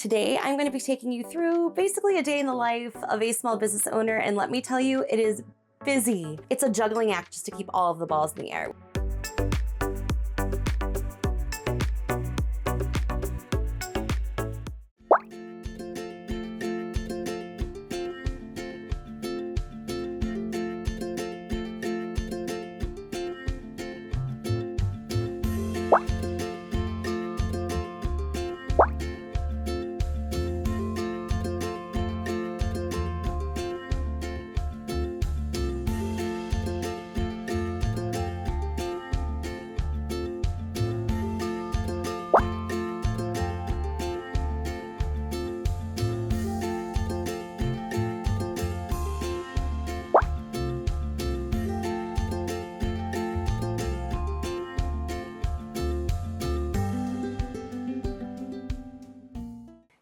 Today, I'm going to be taking you through basically a day in the life of a small business owner, and let me tell you, it is busy. It's a juggling act just to keep all of the balls in the air.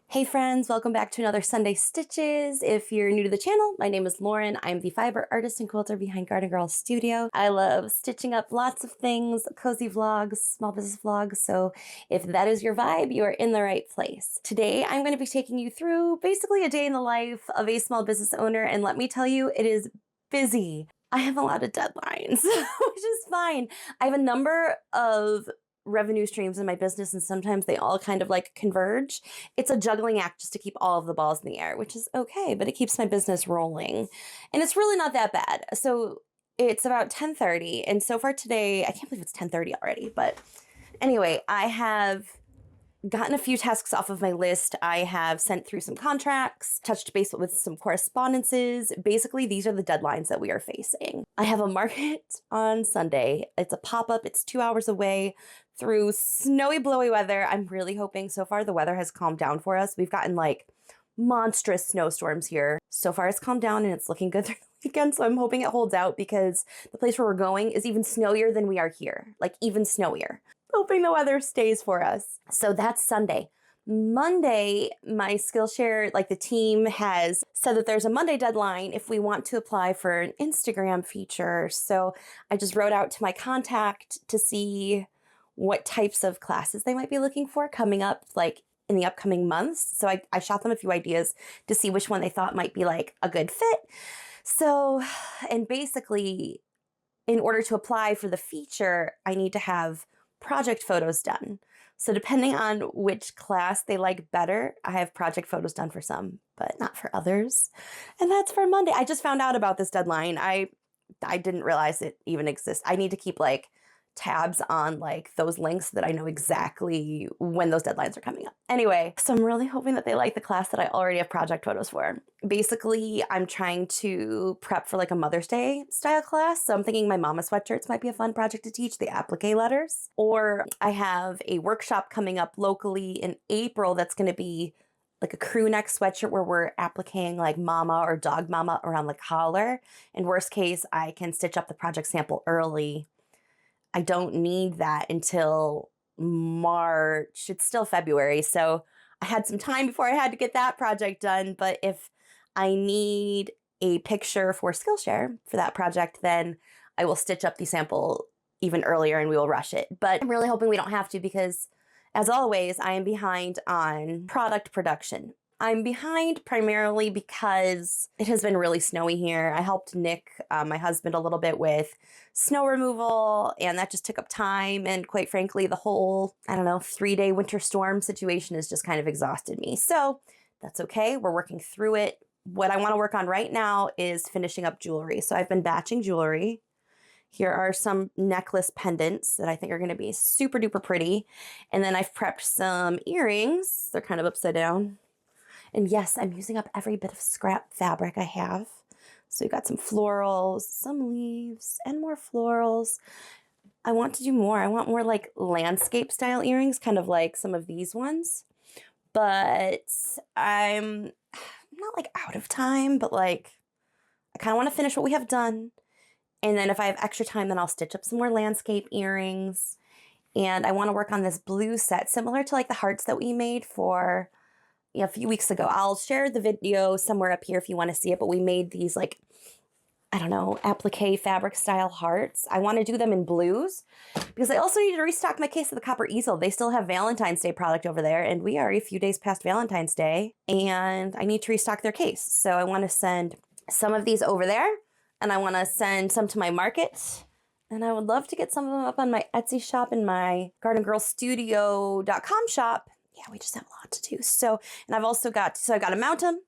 Hey friends, welcome back to another Sunday Stitches. If you're new to the channel, my name is Lauren. I'm the fiber artist and quilter behind Garden Girl Studio. I love stitching up lots of things, cozy vlogs, small business vlogs. So if that is your vibe, you are in the right place. Today, I'm going to be taking you through basically a day in the life of a small business owner. And let me tell you, it is busy. I have a lot of deadlines, which is fine. I have a number of revenue streams in my business, and sometimes they all kind of like converge. It's a juggling act just to keep all of the balls in the air, which is okay, but it keeps my business rolling. And it's really not that bad. So it's about 10:30, and so far today, I can't believe it's 10:30 already, but anyway, I have gotten a few tasks off of my list. I have sent through some contracts, touched base with some correspondences. Basically, these are the deadlines that we are facing. I have a market on Sunday. It's a pop-up. It's 2 hours away through snowy, blowy weather. I'm really hoping so far the weather has calmed down for us. We've gotten like monstrous snowstorms here. So far it's calmed down and it's looking good through the weekend. So I'm hoping it holds out because the place where we're going is even snowier than we are here, like even snowier. Hoping the weather stays for us. So that's Sunday. Monday, my Skillshare, like the team has said that there's a Monday deadline if we want to apply for an Instagram feature. So I just wrote out to my contact to see what types of classes they might be looking for coming up, like in the upcoming months. So I shot them a few ideas to see which one they thought might be like a good fit. So, and basically, in order to apply for the feature, I need to have project photos done. So depending on which class they like better, I have project photos done for some, but not for others. And that's for Monday. I just found out about this deadline. I didn't realize it even exists. I need to keep like tabs on like those links so that I know exactly when those deadlines are coming up. Anyway, so I'm really hoping that they like the class that I already have project photos for. Basically, I'm trying to prep for like a Mother's Day style class. So I'm thinking my mama sweatshirts might be a fun project to teach, the applique letters. Or I have a workshop coming up locally in April that's going to be like a crew neck sweatshirt where we're appliquing like mama or dog mama around the collar. In worst case, I can stitch up the project sample early. I don't need that until March. It's still February, so I had some time before I had to get that project done. But if I need a picture for Skillshare for that project, then I will stitch up the sample even earlier and we will rush it. But I'm really hoping we don't have to because, as always, I am behind on product production. I'm behind primarily because it has been really snowy here. I helped Nick, my husband, a little bit with snow removal, and that just took up time. And quite frankly, the whole, 3-day winter storm situation has just kind of exhausted me. So that's okay. We're working through it. What I want to work on right now is finishing up jewelry. So I've been batching jewelry. Here are some necklace pendants that I think are going to be super duper pretty. And then I've prepped some earrings. They're kind of upside down. And yes, I'm using up every bit of scrap fabric I have. So we've got some florals, some leaves, and more florals. I want to do more. I want more like landscape style earrings, kind of like some of these ones. But I'm not like out of time, but like I kind of want to finish what we have done. And then if I have extra time, then I'll stitch up some more landscape earrings. And I want to work on this blue set, similar to like the hearts that we made for a few weeks ago. I'll share the video somewhere up here if you want to see it, but we made these like I don't know, applique fabric style hearts. I want to do them in blues because I also need to restock my case of the copper easel. They still have Valentine's Day product over there, and we are a few days past Valentine's Day, and I need to restock their case. So I want to send some of these over there, and I want to send some to my market, and I would love to get some of them up on my Etsy shop and my GardenGirlStudio.com shop. Yeah, we just have a lot to do. So, and I've also got, so I've got to mount them,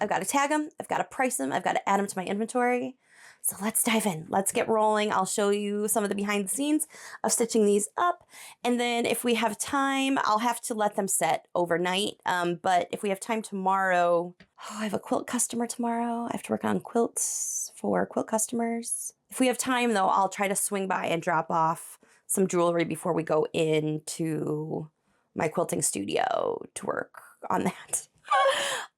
I've got to tag them, I've got to price them, I've got to add them to my inventory. So let's dive in. Let's get rolling. I'll show you some of the behind the scenes of stitching these up. And then if we have time, I'll have to let them set overnight. But if we have time tomorrow, I have a quilt customer tomorrow. I have to work on quilts for quilt customers. If we have time though, I'll try to swing by and drop off some jewelry before we go into my quilting studio to work on that.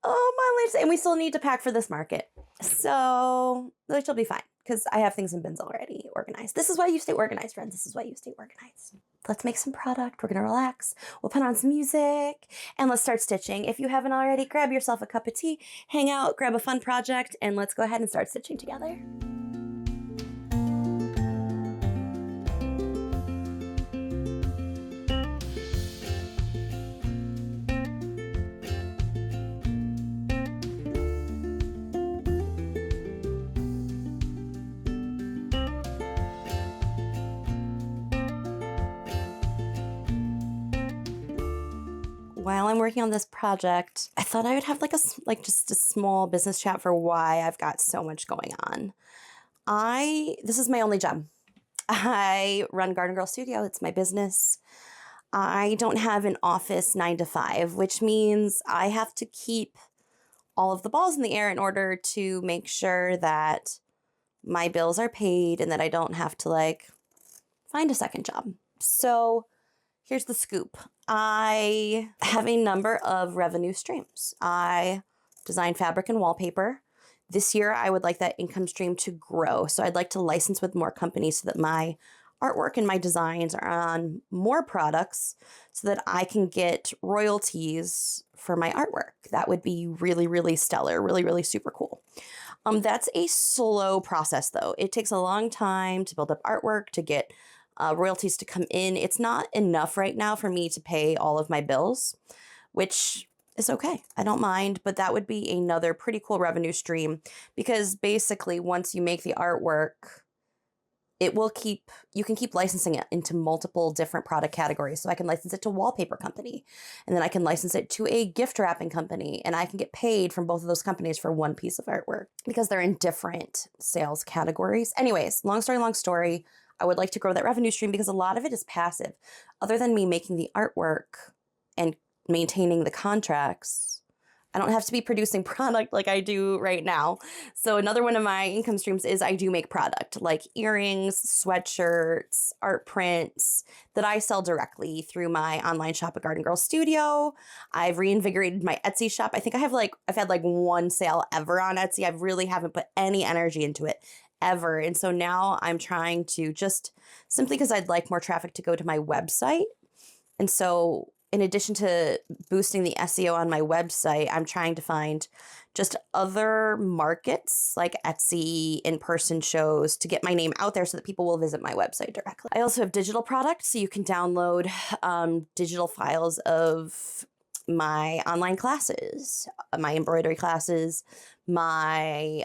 Oh my lips. And we still need to pack for this market. So, which will be fine because I have things in bins already organized. This is why you stay organized, friends. This is why you stay organized. Let's make some product. We're going to relax. We'll put on some music and let's start stitching. If you haven't already, grab yourself a cup of tea, hang out, grab a fun project, and let's go ahead and start stitching together. While I'm working on this project, I thought I would have just a small business chat for why I've got so much going on. This is my only job. I run Garden Girl Studio. It's my business. I don't have an office 9 to 5, which means I have to keep all of the balls in the air in order to make sure that my bills are paid and that I don't have to find a second job. So here's the scoop. I have a number of revenue streams. I design fabric and wallpaper. This year, I would like that income stream to grow. So I'd like to license with more companies so that my artwork and my designs are on more products so that I can get royalties for my artwork. That would be really, really stellar, really, really super cool. That's a slow process though. It takes a long time to build up artwork, to get royalties to come in. It's not enough right now for me to pay all of my bills, which is okay. I don't mind, but that would be another pretty cool revenue stream because basically once you make the artwork, you can keep licensing it into multiple different product categories. So I can license it to a wallpaper company, and then I can license it to a gift wrapping company, and I can get paid from both of those companies for one piece of artwork because they're in different sales categories. Anyways, long story. I would like to grow that revenue stream because a lot of it is passive. Other than me making the artwork and maintaining the contracts, I don't have to be producing product like I do right now. So another one of my income streams is I do make product like earrings, sweatshirts, art prints that I sell directly through my online shop at Garden Girl Studio. I've reinvigorated my Etsy shop. I think I've had one sale ever on Etsy. I really haven't put any energy into it ever. And so now I'm trying to just simply because I'd like more traffic to go to my website. And so in addition to boosting the SEO on my website, I'm trying to find just other markets like Etsy, in-person shows to get my name out there so that people will visit my website directly. I also have digital products, so you can download digital files of my online classes, my embroidery classes, my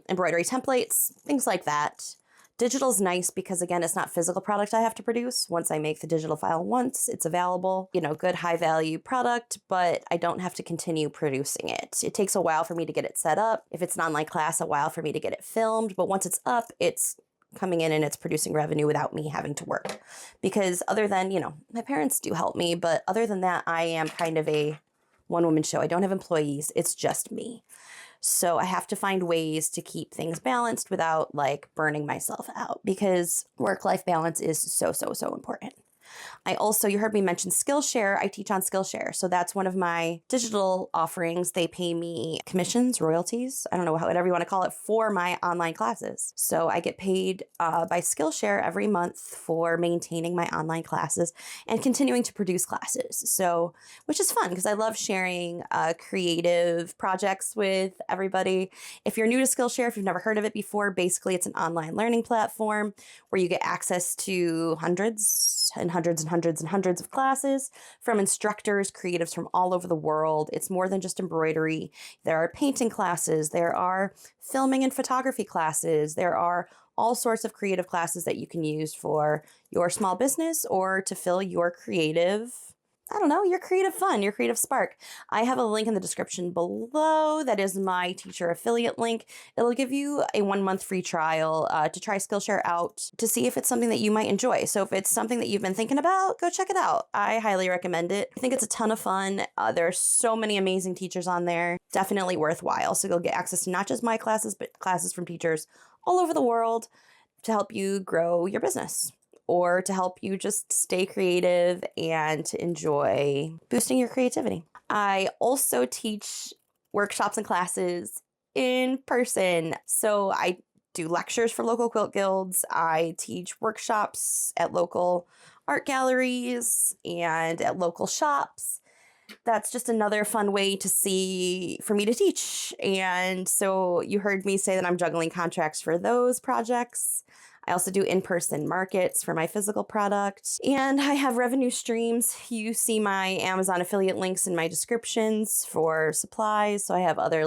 embroidery templates, things like that. Digital is nice because, again, it's not physical product I have to produce. Once I make the digital file once, it's available. Good high value product, but I don't have to continue producing it. It takes a while for me to get it set up. If it's an online class, a while for me to get it filmed. But once it's up, it's coming in and it's producing revenue without me having to work. Because other than, my parents do help me, but other than that, I am kind of a one-woman show. I don't have employees. It's just me. So I have to find ways to keep things balanced without burning myself out because work-life balance is so, so, so important. You heard me mention Skillshare. I teach on Skillshare. So that's one of my digital offerings. They pay me commissions, royalties, I don't know, whatever you want to call it, for my online classes. So I get paid by Skillshare every month for maintaining my online classes and continuing to produce classes. So, which is fun because I love sharing creative projects with everybody. If you're new to Skillshare, if you've never heard of it before, basically it's an online learning platform where you get access to hundreds and hundreds and hundreds and hundreds of classes from instructors, creatives from all over the world. It's more than just embroidery. There are painting classes, there are filming and photography classes, there are all sorts of creative classes that you can use for your small business or to fill your creative, I don't know, your creative fun, your creative spark. I have a link in the description below. That is my teacher affiliate link. It'll give you a 1-month free trial to try Skillshare out to see if it's something that you might enjoy. So if it's something that you've been thinking about, go check it out. I highly recommend it. I think it's a ton of fun. There are so many amazing teachers on there. Definitely worthwhile. So you'll get access to not just my classes, but classes from teachers all over the world to help you grow your business or to help you just stay creative and to enjoy boosting your creativity. I also teach workshops and classes in person. So I do lectures for local quilt guilds. I teach workshops at local art galleries and at local shops. That's just another fun way for me to teach. And so you heard me say that I'm juggling contracts for those projects. I also do in-person markets for my physical product. And I have revenue streams. You see my Amazon affiliate links in my descriptions for supplies. So I have other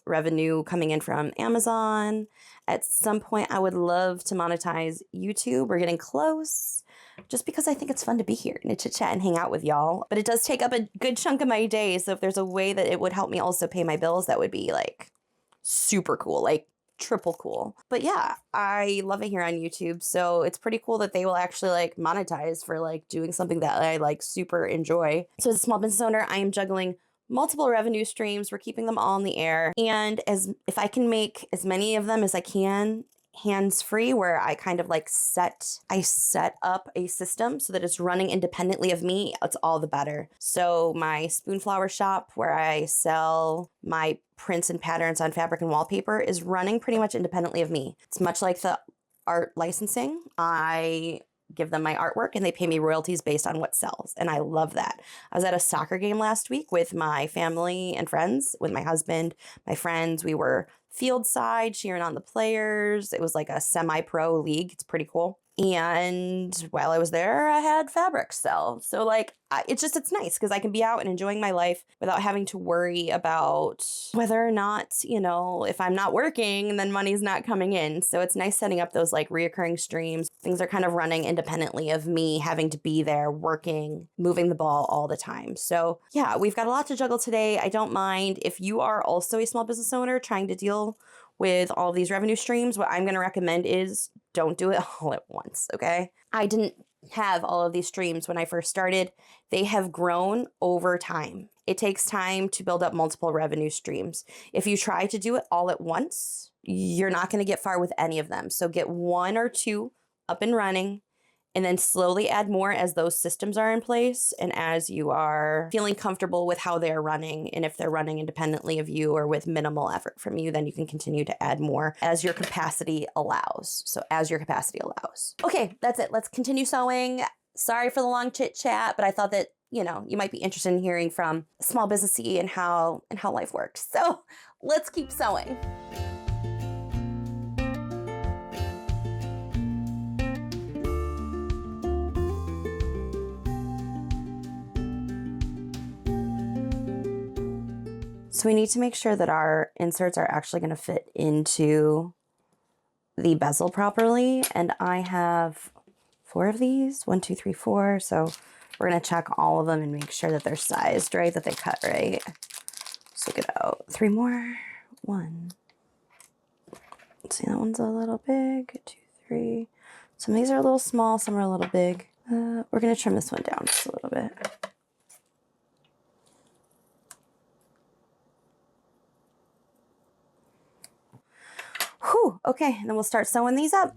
revenue coming in from Amazon. At some point, I would love to monetize YouTube. We're getting close. Just because I think it's fun to be here and to chit chat and hang out with y'all. But it does take up a good chunk of my day. So if there's a way that it would help me also pay my bills, that would be super cool, triple cool. But yeah, I love it here on YouTube. So it's pretty cool that they will actually monetize for doing something that I super enjoy. So as a small business owner, I am juggling multiple revenue streams. We're keeping them all in the air. And if I can make as many of them as I can hands-free, where I kind of set up a system so that it's running independently of me, it's all the better. So my Spoonflower shop, where I sell my prints and patterns on fabric and wallpaper, is running pretty much independently of me. It's much like the art licensing. I give them my artwork and they pay me royalties based on what sells. And I love that. I was at a soccer game last week with my family and friends, with my husband, my friends. We were field side cheering on the players. It was like a semi-pro league. It's pretty cool. And while I was there, I had fabric sell. So it's nice because I can be out and enjoying my life without having to worry about whether or not, if I'm not working, then money's not coming in. So it's nice setting up those reoccurring streams. Things are kind of running independently of me having to be there working, moving the ball all the time. So yeah, we've got a lot to juggle today. I don't mind. If you are also a small business owner trying to deal with all of these revenue streams, what I'm going to recommend is don't do it all at once, okay? I didn't have all of these streams when I first started. They have grown over time. It takes time to build up multiple revenue streams. If you try to do it all at once, you're not going to get far with any of them. So get 1 or 2 up and running, and then slowly add more as those systems are in place and as you are feeling comfortable with how they're running. And if they're running independently of you or with minimal effort from you, then you can continue to add more as your capacity allows. So as your capacity allows. Okay, that's it. Let's continue sewing. Sorry for the long chit chat, but I thought that, you might be interested in hearing from small businessy and how life works. So let's keep sewing. So we need to make sure that our inserts are actually going to fit into the bezel properly. And I have 4 of these, 1, 2, 3, 4. So we're going to check all of them and make sure that they're sized right, that they cut right. So get out 3 more. 1. See, that one's a little big. 2, 3. Some of these are a little small, some are a little big. We're going to trim this one down just a little bit. Whew, okay, and then we'll start sewing these up.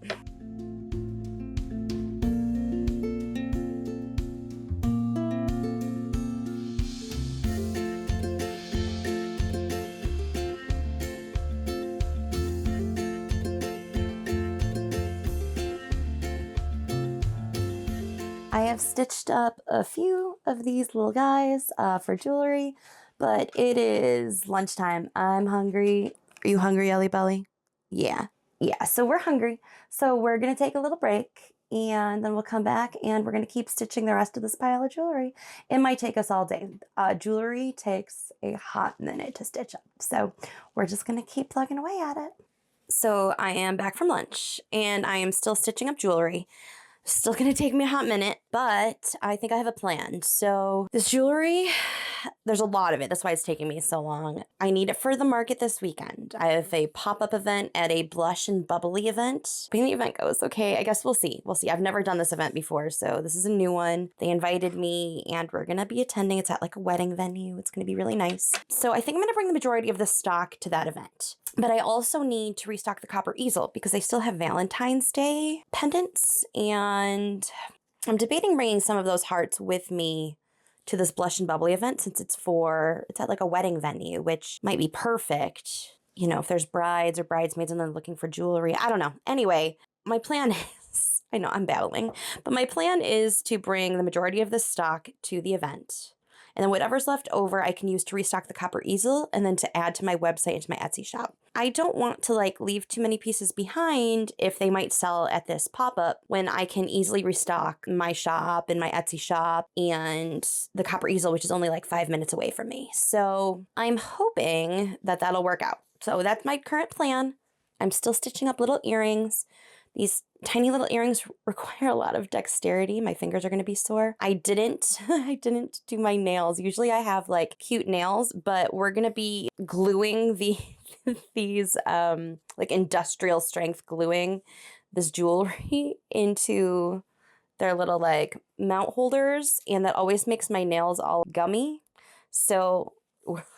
have stitched up a few of these little guys for jewelry, but it is lunchtime. I'm hungry. Are you hungry, Ellie Belly? Yeah. Yeah, so we're hungry. So we're going to take a little break and then we'll come back and we're going to keep stitching the rest of this pile of jewelry. It might take us all day. Jewelry takes a hot minute to stitch up. So we're just going to keep plugging away at it. So I am back from lunch and I am still stitching up jewelry. Still going to take me a hot minute, but I think I have a plan. So this jewelry, there's a lot of it. That's why it's taking me so long. I need it for the market this weekend. I have a pop-up event at a Blush and Bubbly event. When the event goes, okay, I guess we'll see. We'll see. I've never done this event before, so this is a new one. They invited me, and we're going to be attending. It's at like a wedding venue. It's going to be really nice. So I think I'm going to bring the majority of the stock to that event. But I also need to restock the copper easel because they still have Valentine's Day pendants, and I'm debating bringing some of those hearts with me to this Blush and Bubbly event since it's at like a wedding venue, which might be perfect. You know, if there's brides or bridesmaids and they're looking for jewelry. I don't know. Anyway, my plan is, I know I'm babbling, but my plan is to bring the majority of this stock to the event. And then whatever's left over, I can use to restock the copper easel and then to add to my website and to my Etsy shop. I don't want to like leave too many pieces behind if they might sell at this pop-up when I can easily restock my shop and my Etsy shop and the copper easel, which is only like 5 minutes away from me. So I'm hoping that that'll work out. So that's my current plan. I'm still stitching up little earrings. These tiny little earrings require a lot of dexterity. My fingers are going to be sore. I didn't do my nails. Usually I have like cute nails, but we're going to be gluing these like industrial strength gluing this jewelry into their little like mount holders, and that always makes my nails all gummy. So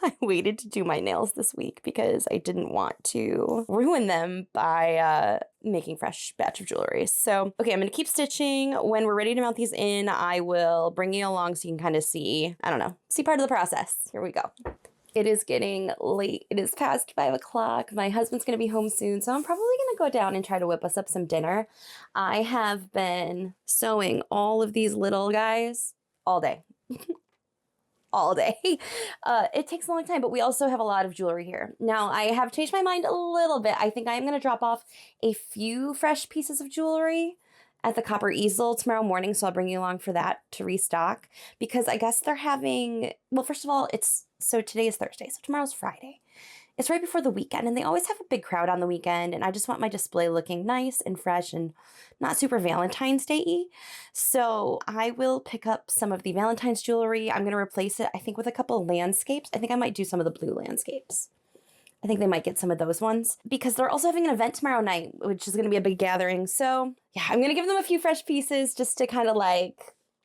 I waited to do my nails this week because I didn't want to ruin them by making fresh batch of jewelry. So, okay, I'm going to keep stitching. When we're ready to mount these in, I will bring you along so you can kind of see, I don't know, see part of the process. Here we go. It is getting late. It is past 5 o'clock. My husband's going to be home soon, so I'm probably going to go down and try to whip us up some dinner. I have been sewing all of these little guys all day. All day. It takes a long time, but we also have a lot of jewelry here. Now, I have changed my mind a little bit. I think I'm going to drop off a few fresh pieces of jewelry at the copper easel tomorrow morning, so I'll bring you along for that to restock, because I guess they're having, well, first of all, so today is Thursday, so tomorrow's Friday. It's right before the weekend, and they always have a big crowd on the weekend, and I just want my display looking nice and fresh and not super Valentine's Day-y. So I will pick up some of the Valentine's jewelry. I'm going to replace it, I think, with a couple landscapes. I think I might do some of the blue landscapes. I think they might get some of those ones because they're also having an event tomorrow night, which is going to be a big gathering. So yeah, I'm going to give them a few fresh pieces just to kind of like,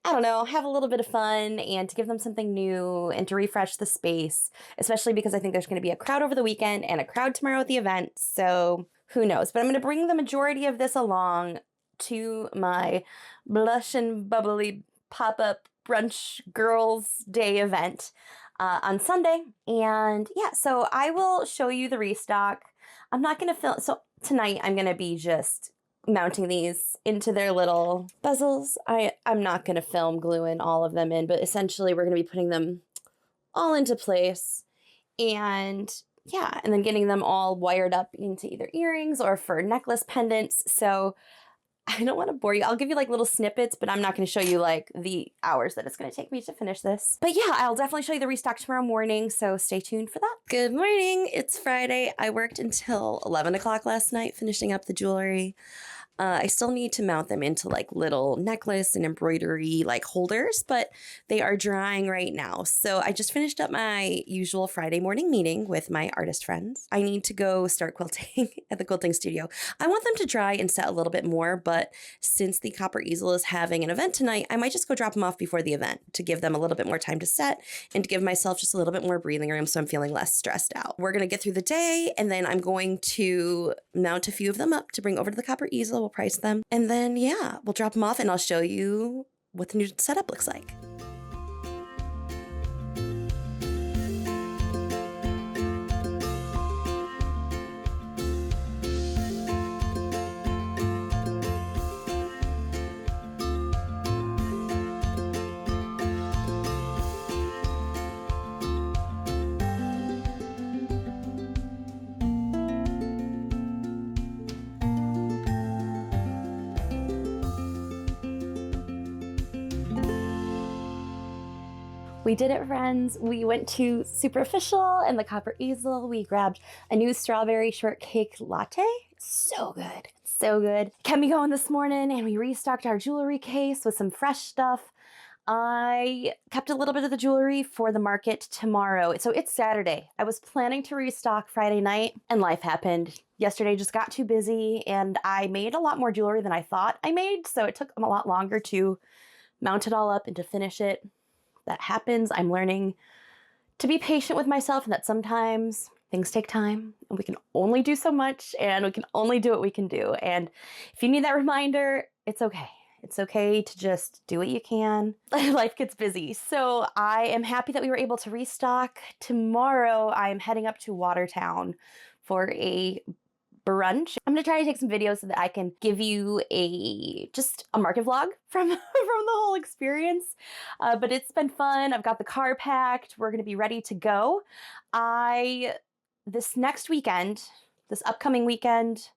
I don't know, have a little bit of fun and to give them something new and to refresh the space, especially because I think there's going to be a crowd over the weekend and a crowd tomorrow at the event. So who knows? But I'm going to bring the majority of this along to my Blush and Bubbly pop-up brunch girls day event on Sunday. And yeah, so I will show you the restock. I'm not going to film. So tonight I'm going to be just mounting these into their little bezels. I'm not going to film gluing all of them in, but essentially we're going to be putting them all into place and yeah, and then getting them all wired up into either earrings or for necklace pendants. So I don't want to bore you. I'll give you like little snippets, but I'm not going to show you like the hours that it's going to take me to finish this. But yeah, I'll definitely show you the restock tomorrow morning, so stay tuned for that. Good morning. It's Friday. I worked until 11 o'clock last night finishing up the jewelry. I still need to mount them into like little necklace and embroidery like holders, but they are drying right now. So I just finished up my usual Friday morning meeting with my artist friends. I need to go start quilting at the quilting studio. I want them to dry and set a little bit more, but since the copper easel is having an event tonight, I might just go drop them off before the event to give them a little bit more time to set and to give myself just a little bit more breathing room so I'm feeling less stressed out. We're going to get through the day and then I'm going to mount a few of them up to bring over to the copper easel. We'll price them. And then, yeah, we'll drop them off and I'll show you what the new setup looks like. We did it, friends. We went to Superficial and the Copper Easel. We grabbed a new strawberry shortcake latte. So good. So good. Kept me going this morning, and we restocked our jewelry case with some fresh stuff. I kept a little bit of the jewelry for the market tomorrow. So it's Saturday. I was planning to restock Friday night, and life happened. Yesterday just got too busy, and I made a lot more jewelry than I thought I made, so it took a lot longer to mount it all up and to finish it. That happens. I'm learning to be patient with myself, and that sometimes things take time, and we can only do so much, and we can only do what we can do. And if you need that reminder, it's okay. It's okay to just do what you can. Life gets busy. So I am happy that we were able to restock. Tomorrow, I'm heading up to Watertown for a brunch. I'm gonna try to take some videos so that I can give you just a market vlog from the whole experience. But it's been fun. I've got the car packed. We're gonna be ready to go. This next weekend, this upcoming weekend,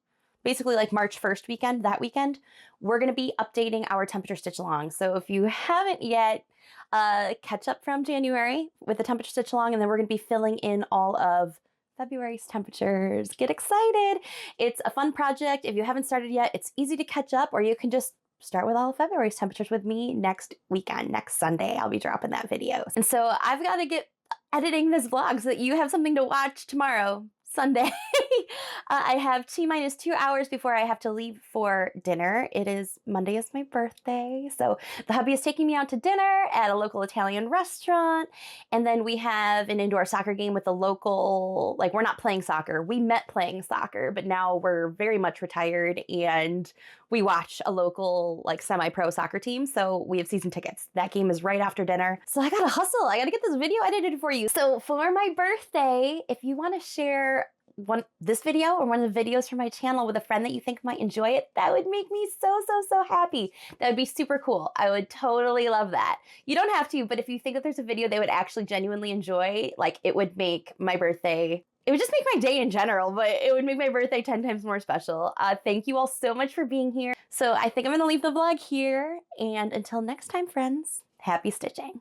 basically like March 1st weekend, that weekend, we're gonna be updating our temperature stitch along. So if you haven't yet, catch up from January with the temperature stitch along, and then we're gonna be filling in all of February's temperatures. Get excited. It's a fun project. If you haven't started yet, it's easy to catch up, or you can just start with all of February's temperatures with me next weekend, next Sunday. I'll be dropping that video. And so I've got to get editing this vlog so that you have something to watch tomorrow, Sunday. I have T-minus 2 hours before I have to leave for dinner. Monday is my birthday. So the hubby is taking me out to dinner at a local Italian restaurant. And then we have an indoor soccer game with a local, we're not playing soccer. We met playing soccer, but now we're very much retired, and we watch a local semi-pro soccer team. So we have season tickets. That game is right after dinner. So I gotta hustle. I gotta get this video edited for you. So for my birthday, if you want to share this video or one of the videos from my channel with a friend that you think might enjoy it, that would make me so happy. That would be super cool. I would totally love that. You don't have to, but if you think that there's a video they would actually genuinely enjoy, it would make my birthday, it would just make my day in general, but it would make my birthday 10 times more special. Thank you all so much for being here. So I think I'm gonna leave the vlog here, and until next time, friends, happy stitching.